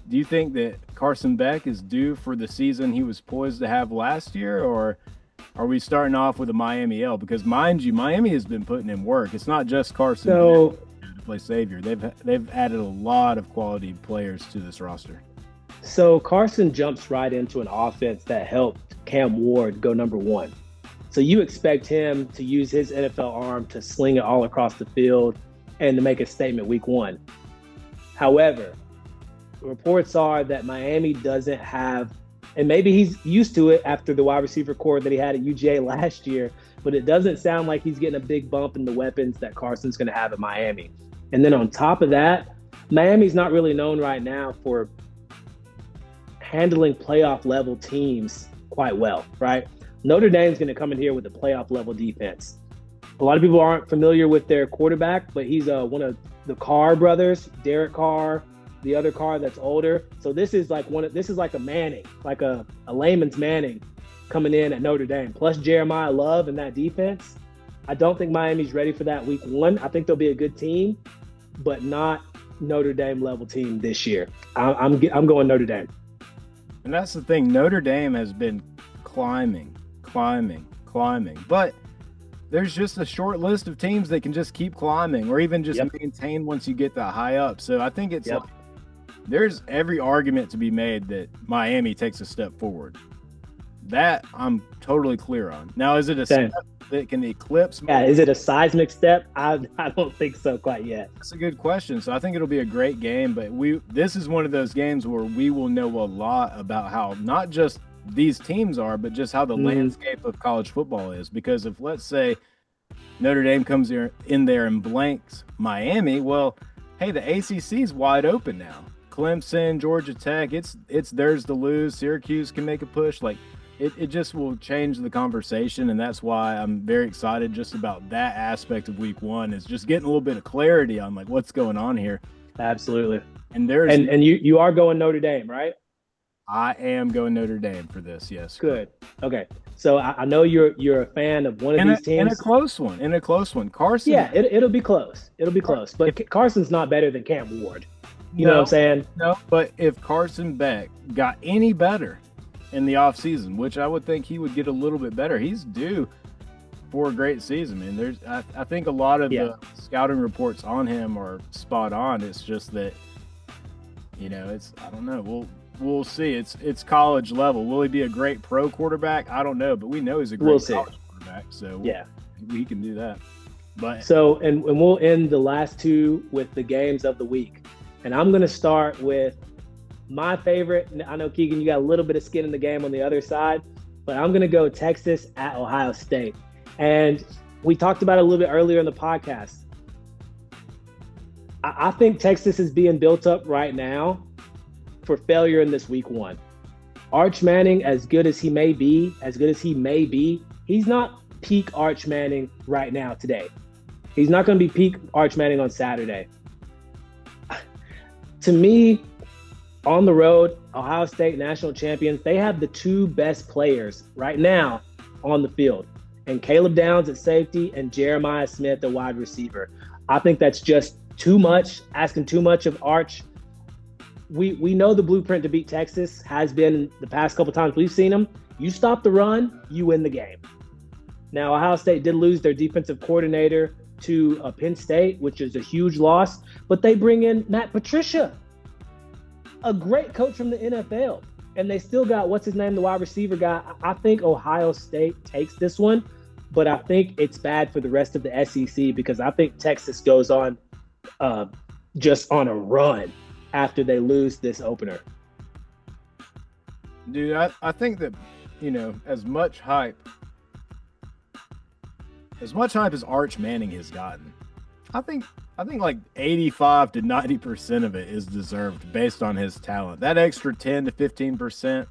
do you think that Carson Beck is due for the season he was poised to have last year, or are we starting off with a Miami L? Because mind you, Miami has been putting in work. It's not just Carson Beck to play savior. They've added a lot of quality players to this roster. So Carson jumps right into an offense that helped Cam Ward go number one. So you expect him to use his NFL arm to sling it all across the field and to make a statement week one. However, reports are that Miami doesn't have, and maybe he's used to it after the wide receiver core that he had at UGA last year, but it doesn't sound like he's getting a big bump in the weapons that Carson's going to have at Miami. And then on top of that, Miami's not really known right now for handling playoff level teams quite well, right? Notre Dame's going to come in here with a playoff level defense. A lot of people aren't familiar with their quarterback, but he's one of the Carr brothers, Derek Carr, the other Carr that's older. So this is like a Manning, like a layman's Manning coming in at Notre Dame. Plus Jeremiah Love and that defense. I don't think Miami's ready for that week one. I think they'll be a good team, but not Notre Dame level team this year. I'm going Notre Dame. And that's the thing. Notre Dame has been climbing. But there's just a short list of teams that can just keep climbing or even just maintain once you get that high up. So I think it's like, there's every argument to be made that Miami takes a step forward. That I'm totally clear on. Now, is it a step that can eclipse? Yeah, is it a seismic step? I don't think so quite yet. That's a good question. So I think it'll be a great game, but this is one of those games where we will know a lot about how not just these teams are, but just how the landscape of college football is. Because if, let's say, Notre Dame comes in there and blanks Miami, well, hey, the ACC is wide open now. Clemson, Georgia Tech, it's theirs to lose. Syracuse can make a push. Like, it just will change the conversation, and that's why I'm very excited just about that aspect of week one, is just getting a little bit of clarity on like what's going on here. Absolutely. And there's and you are going Notre Dame, right? I am going Notre Dame for this, yes. Good. Okay. So I know you're a fan of one of these teams. In a close one. Carson. Yeah, it'll be close. It'll be close. But Carson's not better than Cam Ward. You know what I'm saying? No, but if Carson Beck got any better in the offseason, which I would think he would get a little bit better, he's due for a great season. I mean, I think a lot of the scouting reports on him are spot on. It's just that, I don't know. We'll see. It's college level. Will he be a great pro quarterback? I don't know, but we know he's a great college quarterback. So he can do that. But and we'll end the last two with the games of the week. And I'm going to start with my favorite. I know, Keegan, you got a little bit of skin in the game on the other side, but I'm going to go Texas at Ohio State. And we talked about it a little bit earlier in the podcast. I think Texas is being built up right now for failure in this week one. Arch Manning, as good as he may be, he's not peak Arch Manning right now today. He's not going to be peak Arch Manning on Saturday. To me, on the road, Ohio State national champions, they have the two best players right now on the field, and Caleb Downs at safety and Jeremiah Smith at wide receiver. I think that's just too much, asking too much of Arch. We know the blueprint to beat Texas has been the past couple times we've seen them. You stop the run, you win the game. Now, Ohio State did lose their defensive coordinator to Penn State, which is a huge loss, but they bring in Matt Patricia, a great coach from the NFL, and they still got, the wide receiver guy. I think Ohio State takes this one, but I think it's bad for the rest of the SEC because I think Texas goes on just on a run after they lose this opener. Dude, I think that, as much hype as Arch Manning has gotten, I think I think like 85 to 90% of it is deserved based on his talent. That extra 10 to 15%,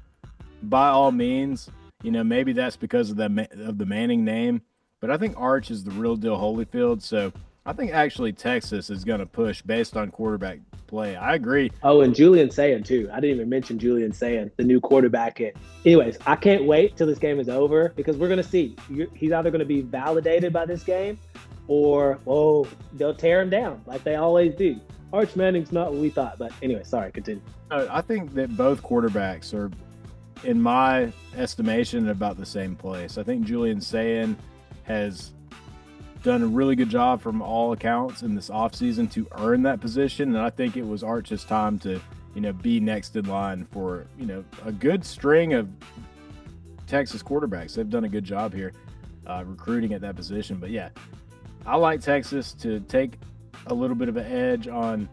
by all means, maybe that's because of the Manning name, but I think Arch is the real deal Holyfield. So I think actually Texas is going to push based on quarterback play. I agree. Oh, and Julian Sayin too. I didn't even mention Julian Sayin, the new quarterback. Anyways, I can't wait till this game is over because we're gonna see. He's either gonna be validated by this game, or they'll tear him down like they always do. Arch Manning's not what we thought, but anyway, sorry, continue. I think that both quarterbacks are, in my estimation, about the same place. I think Julian Sayin has done a really good job from all accounts in this offseason to earn that position. And I think it was Arch's time to, be next in line for, a good string of Texas quarterbacks. They've done a good job here recruiting at that position. But yeah, I like Texas to take a little bit of an edge on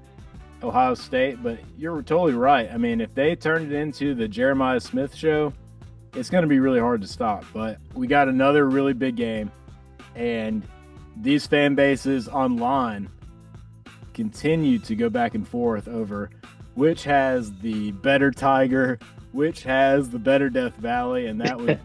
Ohio State, but you're totally right. I mean, if they turn it into the Jeremiah Smith show, it's going to be really hard to stop. But we got another really big game, and these fan bases online continue to go back and forth over which has the better tiger, which has the better Death Valley, and that was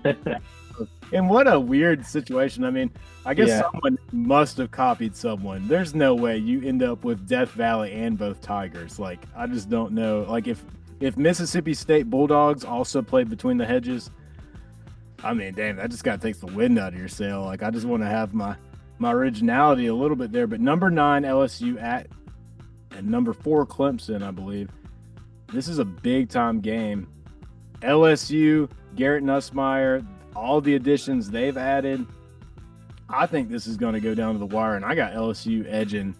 and what a weird situation. I mean, I guess someone must have copied someone. There's no way you end up with Death Valley and both tigers. Like, I just don't know. Like, if Mississippi State Bulldogs also played between the hedges, I mean, damn, that just kind of takes the wind out of your sail. Like, I just want to have my originality a little bit there. But number 9 LSU and number 4 Clemson, I believe. This is a big time game. LSU, Garrett Nussmeier, all the additions they've added. I think this is going to go down to the wire, and I got LSU edging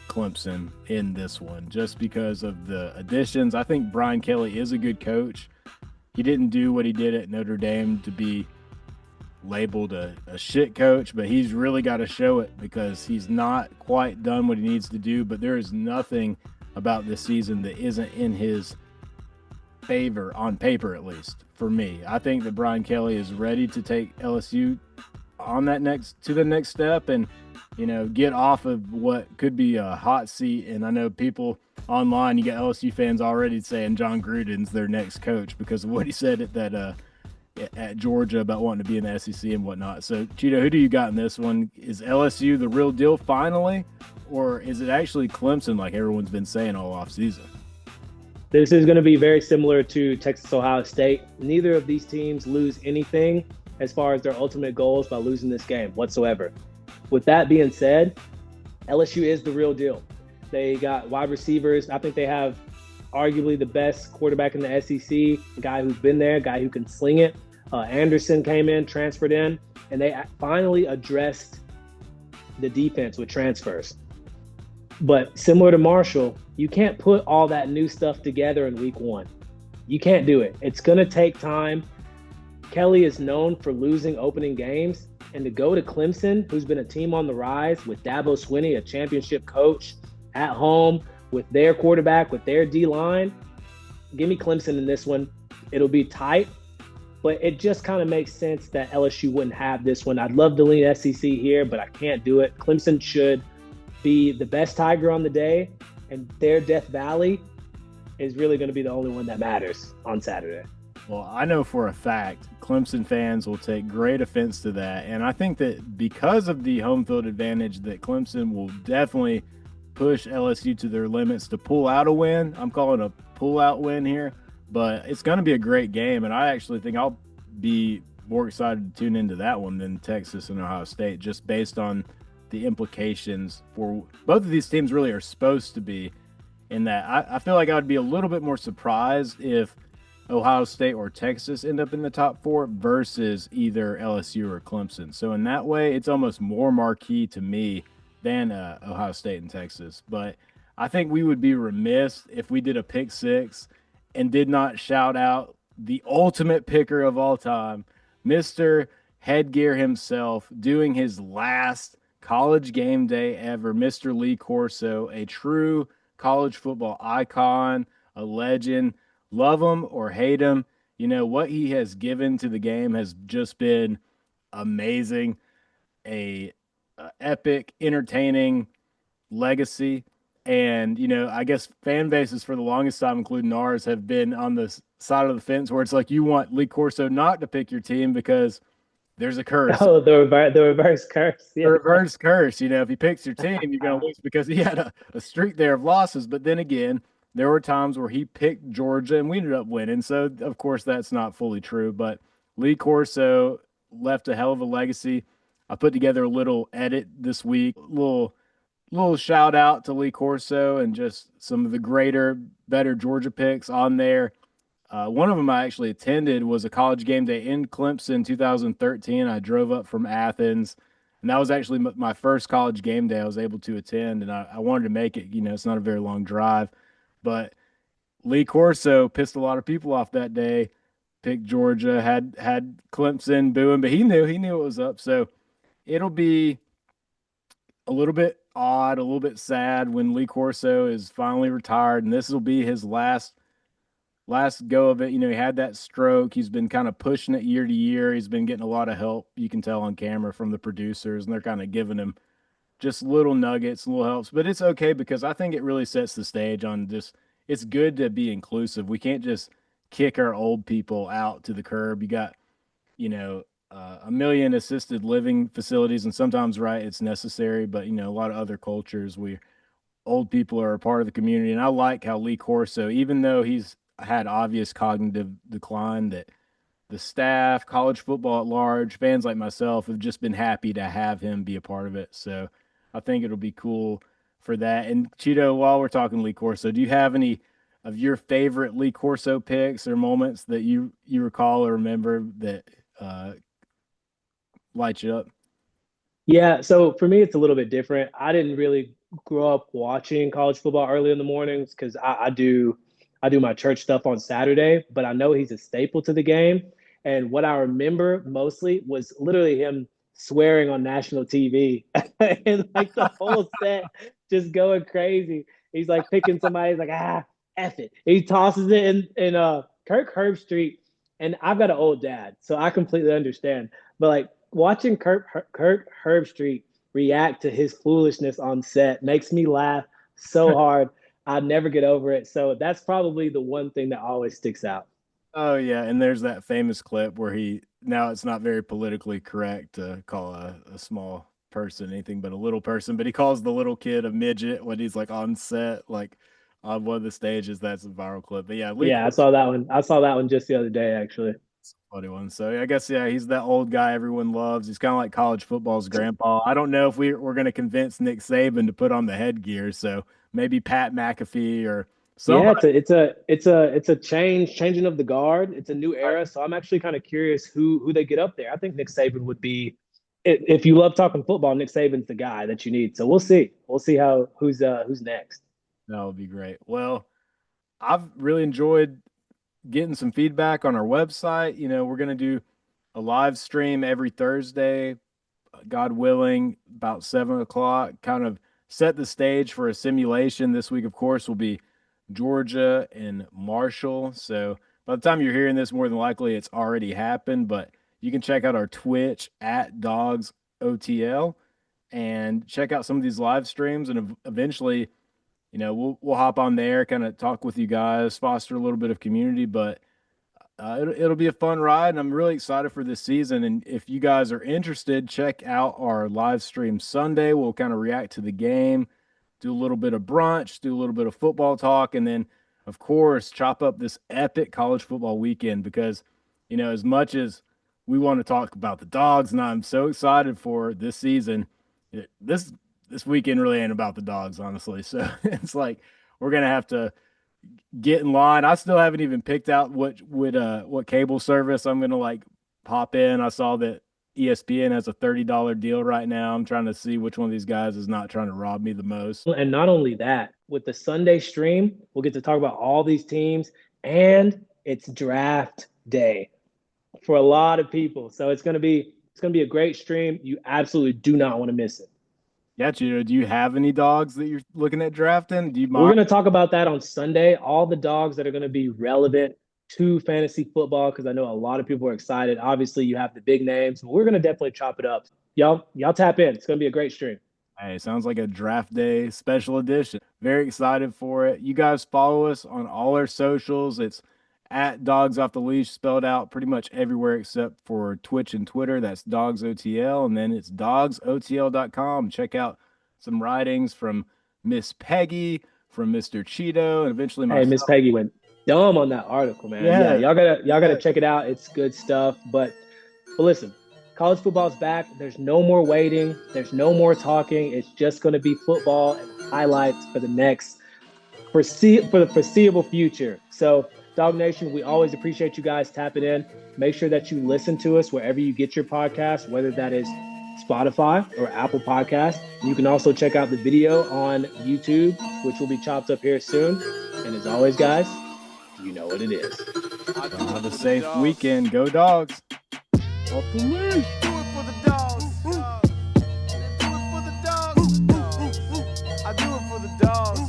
Clemson in this one just because of the additions. I think Brian Kelly is a good coach. He didn't do what he did at Notre Dame to be labeled a shit coach, but he's really got to show it because he's not quite done what he needs to do. But there is nothing about this season that isn't in his favor, on paper at least, for me. I think that Brian Kelly is ready to take LSU on that to the next step and get off of what could be a hot seat. And I know people online, you got LSU fans already saying John Gruden's their next coach because of what he said at Georgia about wanting to be in the SEC and whatnot. So, Chito, who do you got in this one? Is LSU the real deal finally, or is it actually Clemson like everyone's been saying all offseason? This is going to be very similar to Texas Ohio State. Neither of these teams lose anything as far as their ultimate goals by losing this game whatsoever. With that being said, LSU is the real deal. They got wide receivers. I think they have arguably the best quarterback in the SEC, a guy who's been there, a guy who can sling it. Anderson came in, transferred in, and they finally addressed the defense with transfers. But similar to Marshall, you can't put all that new stuff together in week one. You can't do it. It's going to take time. Kelly is known for losing opening games, and to go to Clemson, who's been a team on the rise with Dabo Swinney, a championship coach, at home with their quarterback, with their D-line, give me Clemson in this one. It'll be tight, but it just kind of makes sense that LSU wouldn't have this one. I'd love to lean SEC here, but I can't do it. Clemson should be the best Tiger on the day, and their Death Valley is really going to be the only one that matters on Saturday. Well, I know for a fact Clemson fans will take great offense to that, and I think that because of the home field advantage that Clemson will definitely push LSU to their limits to pull out a win. I'm calling a pull-out win here, but it's going to be a great game, and I actually think I'll be more excited to tune into that one than Texas and Ohio State, just based on the implications for both of these teams really are supposed to be in that. I feel like I would be a little bit more surprised if Ohio State or Texas end up in the top 4 versus either LSU or Clemson. So in that way, it's almost more marquee to me than Ohio State and Texas. But I think we would be remiss if we did a pick 6 and did not shout out the ultimate picker of all time, Mr. Headgear himself, doing his last college game day ever, Mr. Lee Corso, a true college football icon, a legend. Love him or hate him, what he has given to the game has just been amazing. A epic, entertaining, legacy. And, I guess fan bases for the longest time, including ours, have been on the side of the fence where it's like you want Lee Corso not to pick your team because there's a curse. Oh, the reverse curse. A Yeah. reverse curse. If he picks your team, you're going to lose because he had a streak there of losses. But then again, there were times where he picked Georgia and we ended up winning. So, of course, that's not fully true. But Lee Corso left a hell of a legacy. I put together a little edit this week, little shout out to Lee Corso and just some of the greater, better Georgia picks on there. One of them I actually attended was a college game day in Clemson 2013. I drove up from Athens, and that was actually my first college game day I was able to attend. And I wanted to make it, it's not a very long drive, but Lee Corso pissed a lot of people off that day. Picked Georgia, had Clemson booing, but he knew it was up. So it'll be a little bit odd, a little bit sad when Lee Corso is finally retired, and this will be his last go of it. He had that stroke. He's been kind of pushing it year to year. He's been getting a lot of help. You can tell on camera from the producers, and they're kind of giving him just little nuggets, little helps. But it's okay because I think it really sets the stage on just it's good to be inclusive. We can't just kick our old people out to the curb. You got, a million assisted living facilities, and sometimes, right, it's necessary. But a lot of other cultures, we old people are a part of the community. And I like how Lee Corso, even though he's had obvious cognitive decline, that the staff, college football at large, fans like myself have just been happy to have him be a part of it. So I think it'll be cool for that. And Chito, while we're talking Lee Corso, do you have any of your favorite Lee Corso picks or moments that you recall or remember that light you up? Yeah, so for me, it's a little bit different. I didn't really grow up watching college football early in the mornings because I do my church stuff on Saturday, but I know he's a staple to the game. And what I remember mostly was literally him swearing on national TV and like the whole set just going crazy. He's like picking somebody, he's like, F it. He tosses it in Kirk Herbstreit. And I've got an old dad, so I completely understand. But like watching Kirk Herbstreit react to his foolishness on set makes me laugh so hard. I never get over it. So that's probably the one thing that always sticks out. Oh yeah, and there's that famous clip where he now it's not very politically correct to call a small person anything but a little person, but he calls the little kid a midget when he's like on set, like on one of the stages. That's a viral clip. But yeah, Lee Yeah, I Corso, saw that one. I saw that one just the other day, actually. funny one. So I guess yeah, he's that old guy everyone loves. He's kind of like college football's grandpa. I don't know if we're going to convince Nick Saban to put on the headgear. So maybe Pat McAfee or Yeah, somebody. it's a changing of the guard. It's a new era. So I'm actually kind of curious who they get up there. I think Nick Saban would be if you love talking football, Nick Saban's the guy that you need. So we'll see. We'll see how who's next. That would be great. Well, I've really enjoyed getting some feedback on our website. We're going to do a live stream every Thursday, God willing, about 7 o'clock, kind of set the stage for a simulation. This week, of course, will be Georgia and Marshall. So by the time you're hearing this, more than likely it's already happened, but you can check out our Twitch at Dogs OTL and check out some of these live streams. And eventually, we'll hop on there, kind of talk with you guys, foster a little bit of community, but it'll be a fun ride, and I'm really excited for this season. And if you guys are interested, check out our live stream Sunday. We'll kind of react to the game, do a little bit of brunch, do a little bit of football talk, and then, of course, chop up this epic college football weekend because, as much as we want to talk about the Dogs, and I'm so excited for this season, this weekend really ain't about the Dogs, honestly. So it's like we're gonna have to get in line. I still haven't even picked out what cable service I'm gonna like pop in. I saw that ESPN has a $30 deal right now. I'm trying to see which one of these guys is not trying to rob me the most. And not only that, with the Sunday stream, we'll get to talk about all these teams, and it's draft day for a lot of people. So it's gonna be a great stream. You absolutely do not want to miss it. Yeah, Chito, do you have any dogs that you're looking at drafting? Do you We're mind? going to talk about that on Sunday. All the dogs that are going to be relevant to fantasy football, because I know a lot of people are excited. Obviously, you have the big names, but we're going to definitely chop it up. Y'all tap in. It's going to be a great stream. Hey, sounds like a draft day special edition. Very excited for it. You guys follow us on all our socials. It's at Dogs Off the Leash, spelled out pretty much everywhere except for Twitch and Twitter. That's Dogs OTL. And then it's dogsotl.com. Check out some writings from Miss Peggy, from Mr. Chito, and eventually Hey, Miss myself. Peggy went dumb on that article, man. Yeah, Yeah. y'all gotta check it out. It's good stuff. But listen, college football's back. There's no more waiting. There's no more talking. It's just gonna be football and highlights for for the foreseeable future. So, Dog Nation, we always appreciate you guys tapping in. Make sure that you listen to us wherever you get your podcast, whether that is Spotify or Apple Podcast. You can also check out the video on YouTube, which will be chopped up here soon. And as always, guys, you know what it is. Have a safe weekend. Go Dogs. Off the leash. Do it for the dogs. Do it for the dogs. I do it for the dogs.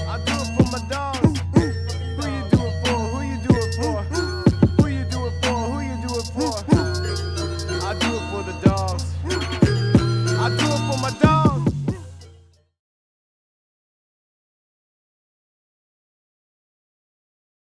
I do it for my dogs. Who you do it for? Who you do it for? Who you do it for? Who you do it for? I do it for the dogs. I do it for my dogs.